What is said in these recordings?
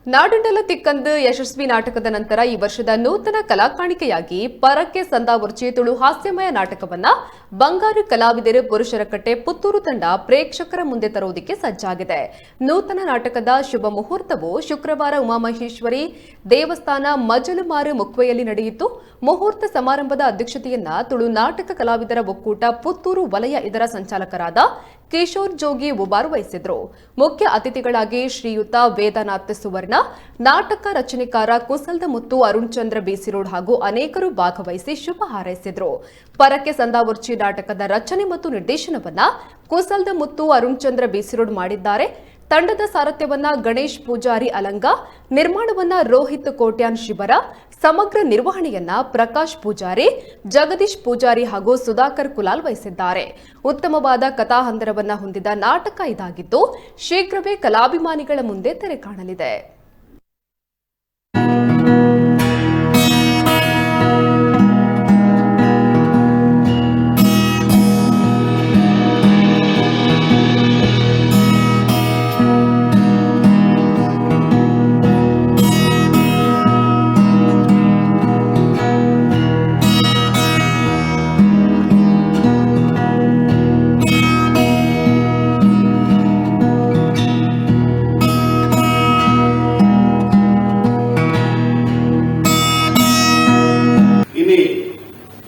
ನಾಡುಂಡಲ ತಿಕ್ಕಂದು ಯಶಸ್ವಿ ನಾಟಕದ ನಂತರ ಈ ವರ್ಷದ ನೂತನ ಕಲಾಕಾಣಿಕೆಯಾಗಿ ಪರಕ್ಕೆ ಸಂದಾವರ್ಚಿ ತುಳು ಹಾಸ್ಯಮಯ ನಾಟಕವನ್ನ ಬಂಗಾರು ಕಲಾವಿದರು ಪುರುಷರಕಟ್ಟೆ ಪುತ್ತೂರು ತಂಡ ಪ್ರೇಕ್ಷಕರ ಮುಂದೆ ತರುವುದಕ್ಕೆ ಸಜ್ಜಾಗಿದೆ. ನೂತನ ನಾಟಕದ ಶುಭ ಮುಹೂರ್ತವು ಶುಕ್ರವಾರ ಉಮಾಮಹೇಶ್ವರಿ ದೇವಸ್ಥಾನ ಮಜಲುಮಾರು ಮುಕ್ವೆಯಲ್ಲಿ ನಡೆಯಿತು. ಮುಹೂರ್ತ ಸಮಾರಂಭದ ಅಧ್ಯಕ್ಷತೆಯನ್ನ ತುಳು ನಾಟಕ ಕಲಾವಿದರ ಒಕ್ಕೂಟ ಪುತ್ತೂರು ವಲಯ ಇದರ ಸಂಚಾಲಕರಾದ ಕಿಶೋರ್ ಜೋಗಿ ಉಬಾರ್ ವಹಿಸಿದ್ರು. ಮುಖ್ಯ ಅತಿಥಿಗಳಾಗಿ ಶ್ರೀಯುತ ವೇದನಾಥ್ ಸುವರ್ಣ, ನಾಟಕ ರಚನೆಕಾರ ಕುಸಲ್ದ ಮುತ್ತು ಅರುಣ್ ಚಂದ್ರ ಬೇಸಿರೋಡ್ ಹಾಗೂ ಅನೇಕರು ಭಾಗವಹಿಸಿ ಶುಭ ಹಾರೈಸಿದ್ರು. ಪರಕ್ಕೆ ಸಂದಾವರ್ಚಿ ನಾಟಕದ ರಚನೆ ಮತ್ತು ನಿರ್ದೇಶನವನ್ನ ಕುಸಲ್ದ ಮುತ್ತು ಅರುಣ್ ಚಂದ್ರ ಬೇಸಿರೋಡ್ ಮಾಡಿದ್ದಾರೆ. ತಂಡದ ಸಾರಥ್ಯವನ್ನ ಗಣೇಶ್ ಪೂಜಾರಿ ಅಲಂಗ, ನಿರ್ಮಾಣವನ್ನ ರೋಹಿತ್ ಕೋಟ್ಯಾನ್ ಶಿಬರ, ಸಮಗ್ರ ನಿರ್ವಹಣೆಯನ್ನ ಪ್ರಕಾಶ್ ಪೂಜಾರಿ, ಜಗದೀಶ್ ಪೂಜಾರಿ ಹಾಗೂ ಸುಧಾಕರ್ ಕುಲಾಲ್ ವಹಿಸಿದ್ದಾರೆ. ಉತ್ತಮವಾದ ಕಥಾಹಂದರವನ್ನ ಹೊಂದಿದ ನಾಟಕ ಇದಾಗಿದ್ದು ಶೀಘ್ರವೇ ಕಲಾಭಿಮಾನಿಗಳ ಮುಂದೆ ತೆರೆ ಕಾಣಲಿದೆ.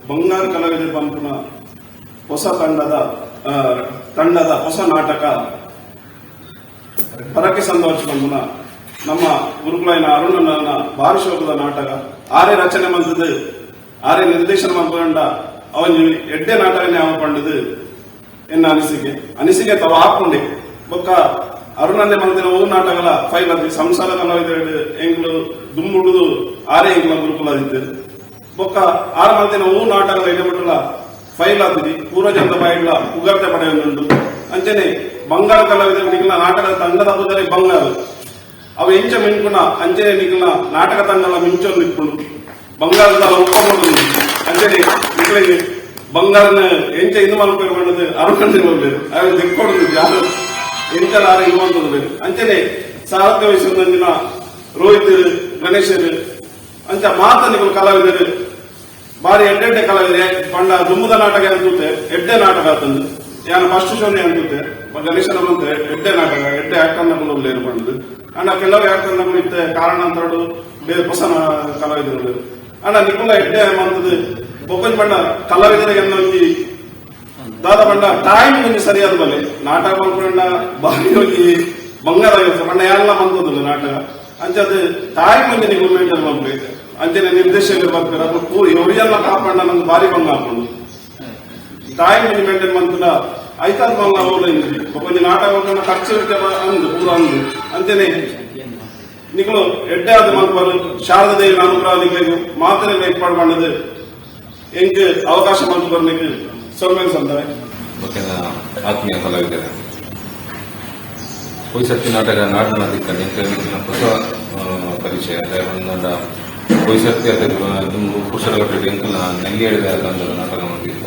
ಬಂಗಾರು ಕಲಾವಿದರು ಪಂಪನ ಹೊಸ ತಂಡದ ಹೊಸ ನಾಟಕ ಪರಕ್ಕೆ ಸಂದರ್ಶನ ಪಂಪನ ನಮ್ಮ ಗುರುಕುಲೈನ ಅರುಣನ ಭಾರಿ ಶೋಕದ ನಾಟಕ ಆರೇ ರಚನೆ ಮಂತದ್ದು ಆರೇ ನಿರ್ದೇಶನ ಮಂಪಂಡ ಅವನ್ ಎಡ್ಡೆ ನಾಟಕನೇ ಅವ ಪಂಡದು ಎನ್ನ ಅನಿಸಿಕೆ ತಾವು ಹಾಕೊಂಡೆ ಬೊಕ್ಕ ಅರುಣನ್ನೇ ಮಂದಿನ ಓ ನಾಟಕಲ ಫೈಲ್ ಅದು ಸಂಸಾರ ಕಲಾವಿದರು ಎಂಗ್ಲು ದುಂಬುಡುದು ಆರೇ ಎಂಗ್ಲ ಗುರುಕುಲದಿದ್ದು ಬೊಕ್ಕ ಆರು ಮಂದಿನ ಹೂ ನಾಟಕದ ಇಡಬಿಟ್ಟಲ ಫೈಲ್ ಆಗ್ತದೆ ಪೂರ್ವ ಜನದ ಬಾಯಿಗಳ ಉಗರ್ತೆ ಪಡೆಯುವುದು ಅಂಚನೆ ಬಂಗಾರ ಕಲಾವಿದರು ನಿಖಿಲ ನಾಟಕ ತಂಡದ ಬುದ್ಧರೆ ಬಂಗಾರು ಅವು ಎಂಚ ಮಿಂಕುನ ಅಂಚನೆ ನಿಖಿಲ ನಾಟಕ ತಂಡಲ ಮಿಂಚೊಂದು ಇಟ್ಕೊಂಡು ಬಂಗಾರದ ಒಪ್ಪಬಹುದು ಅಂಚನೆ ನಿಖಿಲಿಗೆ ಬಂಗಾರನ ಎಂಚ ಇದು ಮಲ್ಪೇರು ಮಾಡೋದು ಅರುಕಂಡು ಹೋಗ್ಬೇಕು ಅವು ತೆಕ್ಕೊಡುದು ಯಾರು ಎಂಚಲ ಆರು ಇರುವಂತದ್ದು ಬೇಕು ಅಂಚನೆ ಸಾರಥ್ಯ ವಹಿಸಿದ ರೋಹಿತ್ ಗಣೇಶರು ಅಂಚ ಮಾತನಿಗಳು ಕಲಾವಿದರು ಬಾರಿ ಎಡ್ಡೆ ಕಲಾವಿದರೆ ಪಂಡ ದುಮ್ಮದ ನಾಟಕ ಅಂತುತ್ತೆ ಎಡ್ಡೆ ನಾಟಕ ಆತಂದು ಯಾನು ಫಸ್ಟ್ ಶೋನೆ ಅಂತುತ್ತೆ ಗಣೇಶನ ಬಂತೆ ಎಡ್ಡೆ ನಾಟಕ ಎಡ್ಡೆ ಆಕ್ಟರ್ನಗಳು ಲೇರು ಬಂದು ಅಣ್ಣ ಕೆಲವು ಆಕ್ಟರ್ನಗಳು ಇತ್ತೆ ಕಾರಣಾಂತರಡು ಬೇರೆ ಹೊಸ ಕಲಾವಿದರು ಅಣ್ಣ ನಿಖುಲ ಎಡ್ಡೆ ಮಂತದ್ದು ಬೊಕ್ಕಂಜ್ ಬಂಡ ಕಲಾವಿದರಿಗೆ ಅನ್ನೋಗಿ ದಾದ ಬಂಡ ಟೈಮ್ ಒಂದು ಸರಿಯಾದ ಬಲೆ ನಾಟಕ ಬಂದ್ಕೊಂಡ ಬಾರಿ ಹೋಗಿ ಬಂಗಾರ ಬಂಡ ಎಲ್ಲ ಬಂದದ್ದು ನಾಟಕ ಅಂಚದು ಟೈಮ್ ಒಂದು ನೀವು ಮೇಂಟೈನ್ ಮಾಡ್ಬೇಕು ಅಂಚನೆ ನಿರ್ದೇಶಕರು ಬರ್ತಾರೆ ಇವರಿಗೆಲ್ಲ ಕಾಪಾಡ ನಂಗೆ ಭಾರಿ ಬಂಗ ಹಾಕೊಂಡು ಟೈಮ್ ಮೇಂಟೈನ್ ಮಾಡ್ತದ ಐತಾದ ಬಂಗ ಅವ್ರು ಕೊಂಚ ನಾಟಕ ಖರ್ಚು ಅಂದು ಪೂರ ಅಂದು ಅಂಚನೆ ನಿಗಳು ಎಡ್ಡೆ ಆದ ಮಲ್ಪರು ಶಾರದಾ ದೇವಿ ಅನುಗ್ರಹ ನಿಗಳಿಗೆ ಮಾತ್ರ ಏರ್ಪಾಡು ಮಾಡದು ಹೆಂಗ್ ಅವಕಾಶ ಮಾಡ್ತು ಬರ್ಲಿಕ್ಕೆ ಸೊಲ್ಮೇಲೆ ಸಂತಾರೆ ಆತ್ಮೀಯ ಕಲಾವಿದರೆ ಪೊಯ್ಸತ್ತಿ ನಾಟಕ ನಾಟನ ದಿಕ್ಕಲ್ಲಿ ಹೊಸ ಪರಿಚಯ ಒಂದೊಂದ ಪೊಯ್ಸತ್ತಿ ಅಥವಾ ಪುರುಷರಗಟ್ಟೆ ಎಂಕಲ್ನ ನೆಲ್ಲಿ ಹೇಳಿದ ನಾಟಕ ಮಾಡಿದ್ದ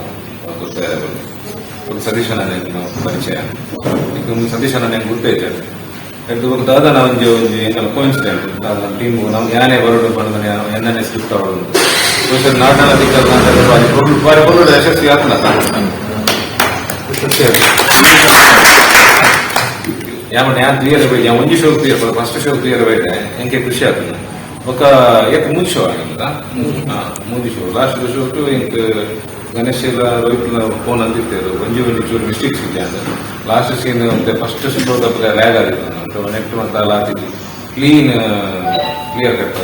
ಗೊತ್ತಾಯಿಲ್ಲ ಒಂದು ಸತೀಶನ ಪರಿಚಯ ಈಗ ಸತೀಶನ ನೆನಪು ಗೊತ್ತೈತೆ ದಾದ ಒಂಜಿ ಎಂಕಲ್ ಕೋಇನ್ಸಿಡೆಂಟ್ ದಾದ ಟೀಮ್ ನಾವು ಯಾನೇ ಬರೋಡು ಬಂದ ಎನ್ನೇ ಸ್ಕ್ರಿಪ್ಟ್ ಅವಳು ಪೊಯ್ಸತ್ ನಾಟನ ದಿಕ್ಕಲ್ಲಿ ನಾಟಕ ಬಾರಿ ಕೊರಡು ಯಶಸ್ವಿ ಆಗ್ತಲ್ಲ ಯಾಮಣ್ಣ ಯಾರು ಕ್ಲಿಯರ್ ಬೈದೆ ಒಂಜಿ ಶೋ ಕ್ಲಿಯರ್ ಬರೋದು ಫಸ್ಟ್ ಶೋ ಕ್ಲಿಯರ್ ಬೈದೆ ಎಂಕೆ ಖುಷಿ ಆಗ್ತದೆ ఒక మూడు షో ಆಗಿಲ್ಲ ಮೂರು ಶೋ ಲಾಸ್ಟ್ ಶೋ ಟು ಇಂಕ್ ಗಣೇಶ್ ರೋಹಿತ್ ಫೋನ್ ಅಂದಿರ್ತೇರು ಒಂಜಿ ಚೂರು ಮಿಸ್ಟೇಕ್ಸ್ ಇದೆ ಅಂದ್ರೆ ಲಾಸ್ಟ್ ಸೀನ್ ಮತ್ತೆ ಫಸ್ಟ್ ಶೋ ಲ್ಯಾಗ್ ಆಗಿತ್ತು ನೆಟ್ ಮತ್ತೆ ಕ್ಲೀನ್ ಕ್ಲಿಯರ್ ಕಟ್